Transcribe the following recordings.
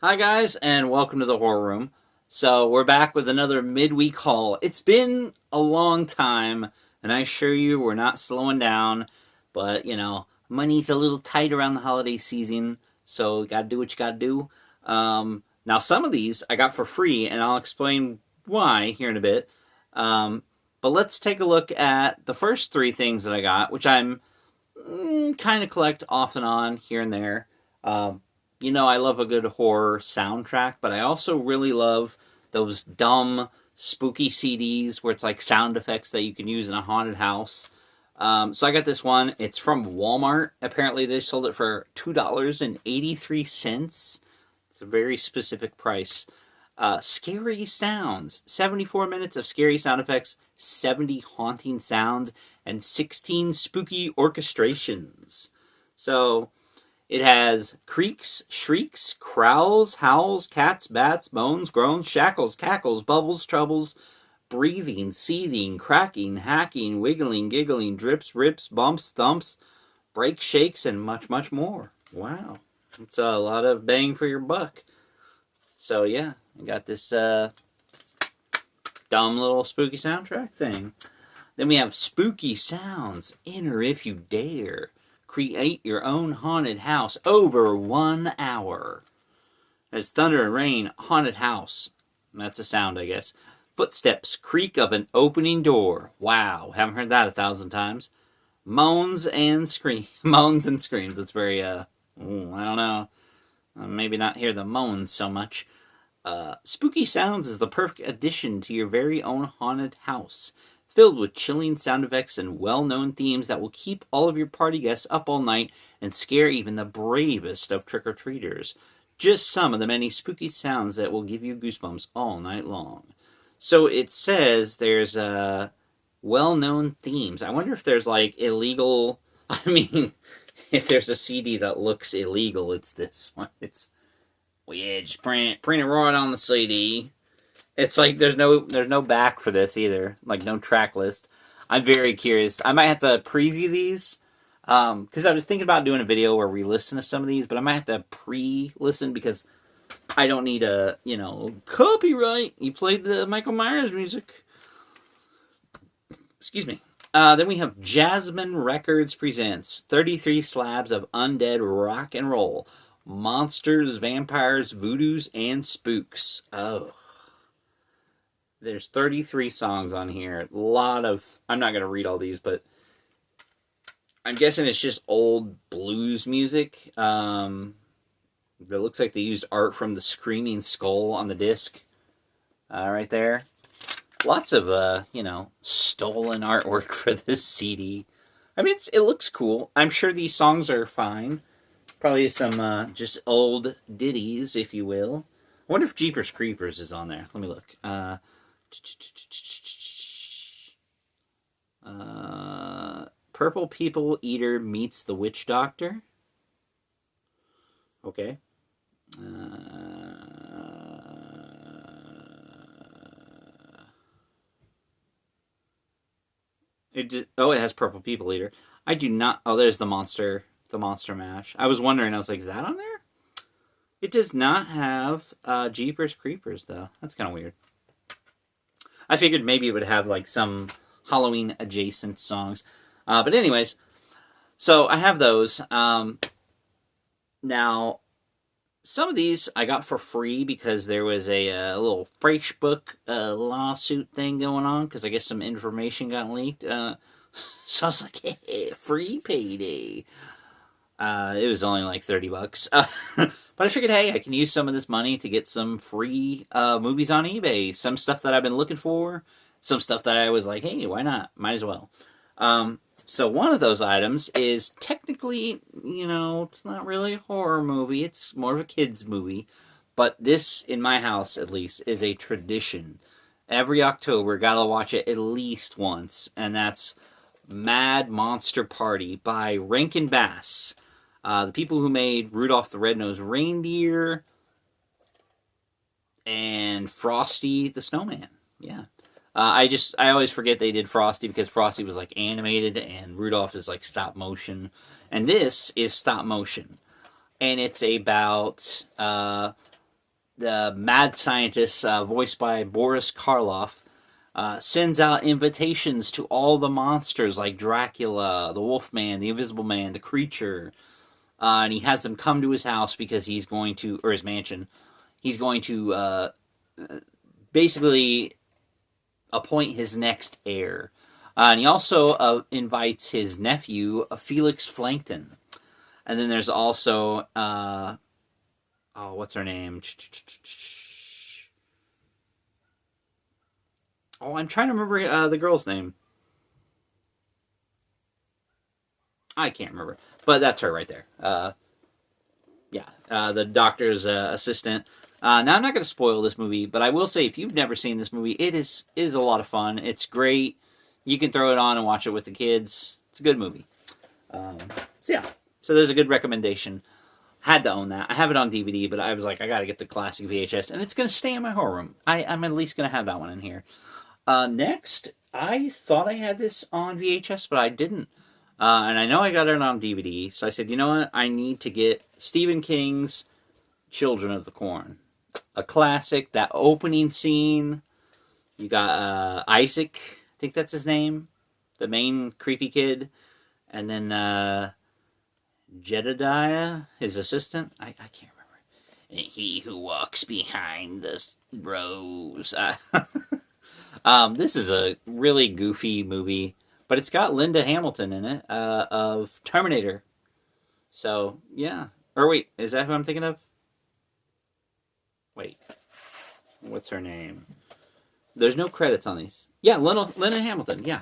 Hi guys, and welcome to the Horror Room. So we're back with another midweek haul. It's been a long time, and I assure you we're not slowing down. But money's a little tight around the holiday season, so you gotta do what you gotta do. Now some of these I got for free, and I'll explain why here in a bit. But let's take a look at the first three things that I got, which I'm kind of collect off and on here and there. I love a good horror soundtrack, but I also really love those dumb, spooky CDs where it's like sound effects that you can use in a haunted house. So I got this one. It's from Walmart. Apparently, they sold it for $2.83. It's a very specific price. Scary sounds. 74 minutes of scary sound effects, 70 haunting sounds, and 16 spooky orchestrations. So it has creaks, shrieks, growls, howls, cats, bats, moans, groans, shackles, cackles, bubbles, troubles, breathing, seething, cracking, hacking, wiggling, giggling, drips, rips, bumps, thumps, breaks, shakes, and much, much more. Wow. It's a lot of bang for your buck. So yeah, I got this dumb little spooky soundtrack thing. Then we have spooky sounds. Enter if you dare. Create your own haunted house over 1 hour. There's thunder and rain, haunted house. That's a sound, I guess. Footsteps, creak of an opening door. Wow, haven't heard that 1,000 times. Moans and screams. Moans and screams. That's very, I don't know. Maybe not hear the moans so much. Spooky sounds is the perfect addition to your very own haunted house, filled with chilling sound effects and well-known themes that will keep all of your party guests up all night and scare even the bravest of trick-or-treaters. Just some of the many spooky sounds that will give you goosebumps all night long. So it says there's well-known themes. I wonder if there's like illegal... if there's a CD that looks illegal, it's this one. Just print it right on the CD. It's like there's no back for this either, like no track list. I'm very curious. I might have to preview these because I was thinking about doing a video where we listen to some of these, but I might have to pre-listen because I don't need a copyright. You played the Michael Myers music. Excuse me. Then we have Jasmine Records presents 33 slabs of undead rock and roll. Monsters, vampires, voodoos, and spooks. Oh. There's 33 songs on here. A lot of... I'm not going to read all these, but I'm guessing it's just old blues music. It looks like they used art from the Screaming Skull on the disc. Right there. Lots of, stolen artwork for this CD. I mean, it looks cool. I'm sure these songs are fine. Probably some just old ditties, if you will. I wonder if Jeepers Creepers is on there. Let me look. Purple People Eater meets the Witch Doctor. Okay. It has Purple People Eater. I do not... Oh, there's the Monster Mash. I was wondering, I was like, is that on there? It does not have Jeepers Creepers, though. That's kind of weird. I figured maybe it would have, like, some Halloween-adjacent songs. But anyways, so I have those. Now, some of these I got for free because there was a little Facebook lawsuit thing going on, because I guess some information got leaked. So I was like, hey, free payday. It was only like $30. But I figured, hey, I can use some of this money to get some free movies on eBay. Some stuff that I've been looking for. Some stuff that I was like, hey, why not? Might as well. So one of those items is technically, it's not really a horror movie. It's more of a kid's movie. But this, in my house at least, is a tradition. Every October, gotta watch it at least once. And that's Mad Monster Party by Rankin Bass. The people who made Rudolph the Red-Nosed Reindeer and Frosty the Snowman. Yeah. I always forget they did Frosty because Frosty was like animated and Rudolph is like stop motion. And this is stop motion. And it's about the mad scientist, voiced by Boris Karloff, sends out invitations to all the monsters like Dracula, the Wolfman, the Invisible Man, the Creature, and he has them come to his house because he's going to, or his mansion, he's going to basically appoint his next heir. And he also invites his nephew, Felix Flankton. And then there's also, what's her name? Oh, I'm trying to remember the girl's name. I can't remember. But that's her right there. The doctor's assistant. Now, I'm not going to spoil this movie, but I will say, if you've never seen this movie, it is a lot of fun. It's great. You can throw it on and watch it with the kids. It's a good movie. So there's a good recommendation. Had to own that. I have it on DVD, but I was like, I got to get the classic VHS, and it's going to stay in my horror room. I'm at least going to have that one in here. Next, I thought I had this on VHS, but I didn't. And I know I got it on DVD, so I said, you know what? I need to get Stephen King's Children of the Corn. A classic, that opening scene. You got Isaac, I think that's his name, the main creepy kid. And then Jedediah, his assistant. I can't remember. And he who walks behind the rows. This is a really goofy movie, but it's got Linda Hamilton in it, of Terminator. So, yeah. Or wait, is that who I'm thinking of? Wait. What's her name? There's no credits on these. Yeah, Linda Hamilton. Yeah.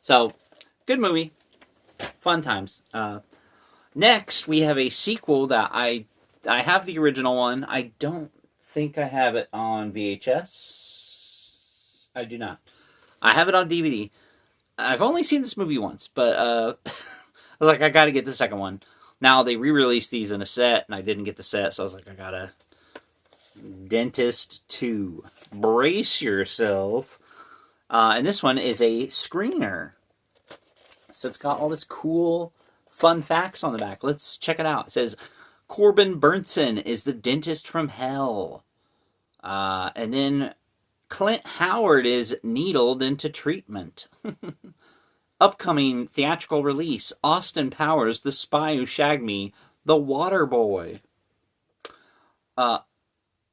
So, good movie. Fun times. Next, we have a sequel that I have the original one. I don't think I have it on VHS. I do not. I have it on DVD. I've only seen this movie once, but I was like, I got to get the second one. Now, they re-released these in a set, and I didn't get the set, so I was like, I got to... Dentist 2. Brace yourself. And this one is a screener. So it's got all this cool, fun facts on the back. Let's check it out. It says, Corbin Burnson is the dentist from hell. And then Clint Howard is needled into treatment. Upcoming theatrical release, Austin Powers, The Spy Who Shagged Me, The Water Boy.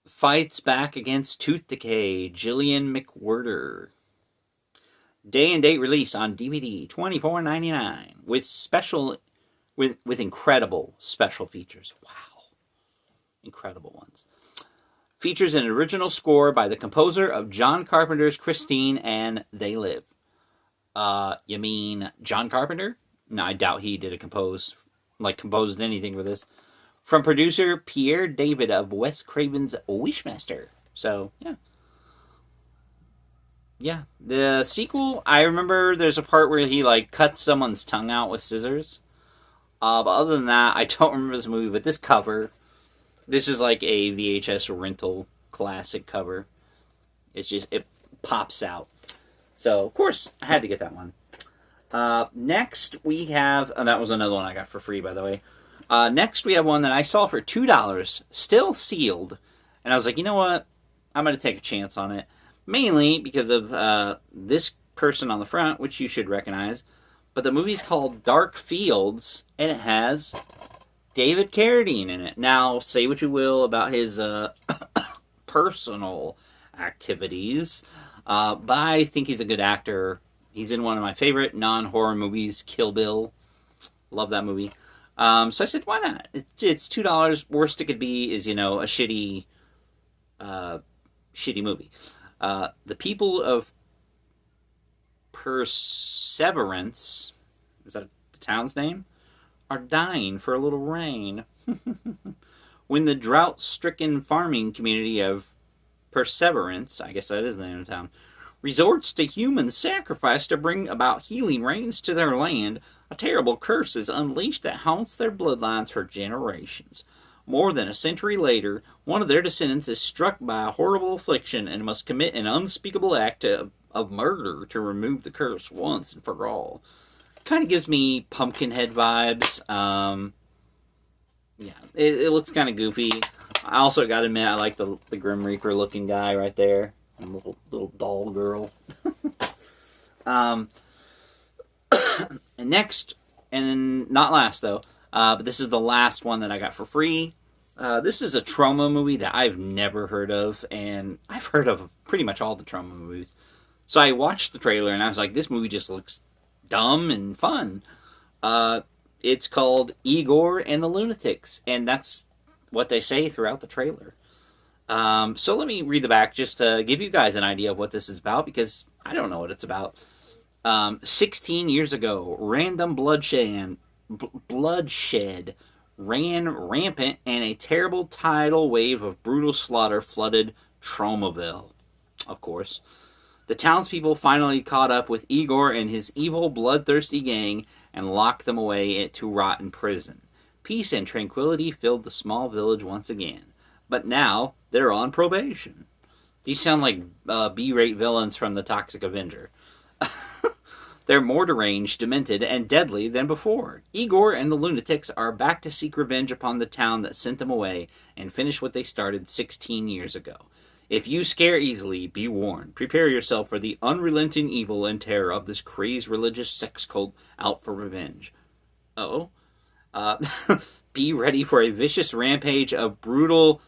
Fights back against tooth decay, Gillian McWhirter. Day and date release on DVD, $24.99, with incredible special features. Wow. Incredible ones. Features an original score by the composer of John Carpenter's Christine and They Live. You mean John Carpenter? No, I doubt he did composed anything for this. From producer Pierre David of Wes Craven's Wishmaster. So, yeah. Yeah. The sequel, I remember there's a part where he, cuts someone's tongue out with scissors. But other than that, I don't remember this movie. But this cover, this is like a VHS rental classic cover. It pops out. So, of course, I had to get that one. Next, we have... Oh, that was another one I got for free, by the way. Next, we have one that I saw for $2, still sealed. And I was like, you know what? I'm going to take a chance on it. Mainly because of this person on the front, which you should recognize. But the movie's called Dark Fields, and it has David Carradine in it. Now, say what you will about his personal activities, but I think he's a good actor. He's in one of my favorite non-horror movies, Kill Bill. Love that movie. So I said, why not? It's $2. Worst it could be is, a shitty movie. The people of Perseverance, is that the town's name? Are dying for a little rain. When the drought-stricken farming community of Perseverance, I guess that is the name of the town, resorts to human sacrifice to bring about healing rains to their land, a terrible curse is unleashed that haunts their bloodlines for generations. More than a century later, one of their descendants is struck by a horrible affliction and must commit an unspeakable act of murder to remove the curse once and for all. Kind of gives me Pumpkinhead vibes. It looks kind of goofy. I also got to admit, I like the Grim Reaper looking guy right there. And little doll girl. And next, and not last though, but this is the last one that I got for free. This is a Troma movie that I've never heard of, and I've heard of pretty much all the Troma movies. So I watched the trailer, and I was like, this movie just looks dumb and fun. It's called Igor and the Lunatics, and that's what they say throughout the trailer. So let me read the back just to give you guys an idea of what this is about, because I don't know what it's about. 16 years ago, random bloodshed ran rampant, and a terrible tidal wave of brutal slaughter flooded Tromaville. Of course. The townspeople finally caught up with Igor and his evil, bloodthirsty gang and locked them away to rot in prison. Peace and tranquility filled the small village once again. But now, they're on probation. These sound like B-rate villains from the Toxic Avenger. They're more deranged, demented, and deadly than before. Igor and the Lunatics are back to seek revenge upon the town that sent them away and finish what they started 16 years ago. If you scare easily, be warned. Prepare yourself for the unrelenting evil and terror of this crazed religious sex cult out for revenge. Be ready for a vicious rampage of brutal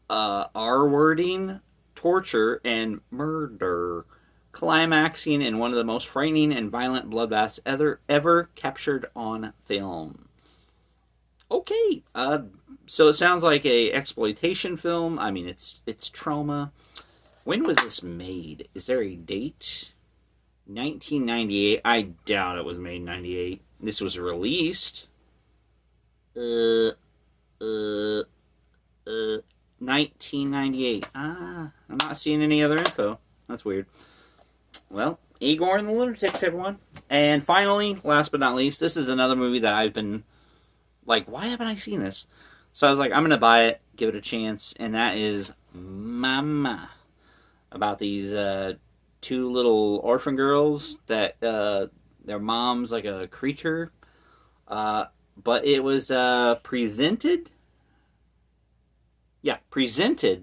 R-wording, torture, and murder, climaxing in one of the most frightening and violent bloodbaths ever captured on film. Okay, so it sounds like a exploitation film. I mean, it's Troma. When was this made? Is there a date? 1998. I doubt it was made in 98. This was released 1998. I'm not seeing any other info. That's weird. Well, Igor and the Lunatics, everyone. And finally, last but not least, this is another movie that I've been like, why haven't I seen this? So I was like, I'm going to buy it, give it a chance, and that is Mama. About these two little orphan girls that their mom's like a creature. But it was presented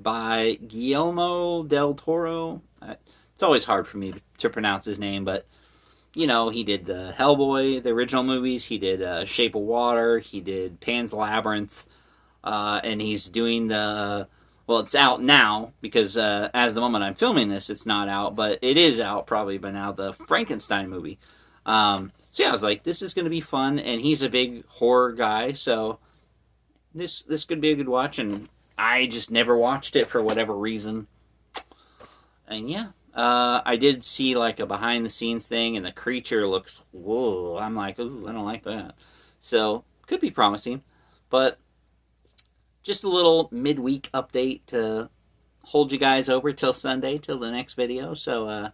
by Guillermo del Toro. It's always hard for me to pronounce his name, but, you know, he did the Hellboy, the original movies. He did Shape of Water. He did Pan's Labyrinth. And he's doing the... Well, it's out now, because as the moment I'm filming this, it's not out, but it is out probably by now, the Frankenstein movie. So yeah, I was like, this is going to be fun, and he's a big horror guy, so this could be a good watch, and I just never watched it for whatever reason. And yeah, I did see like a behind-the-scenes thing, and the creature looks, whoa, I'm like, ooh, I don't like that. So, could be promising, but just a little midweek update to hold you guys over till Sunday, till the next video. So,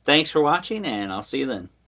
thanks for watching, and I'll see you then.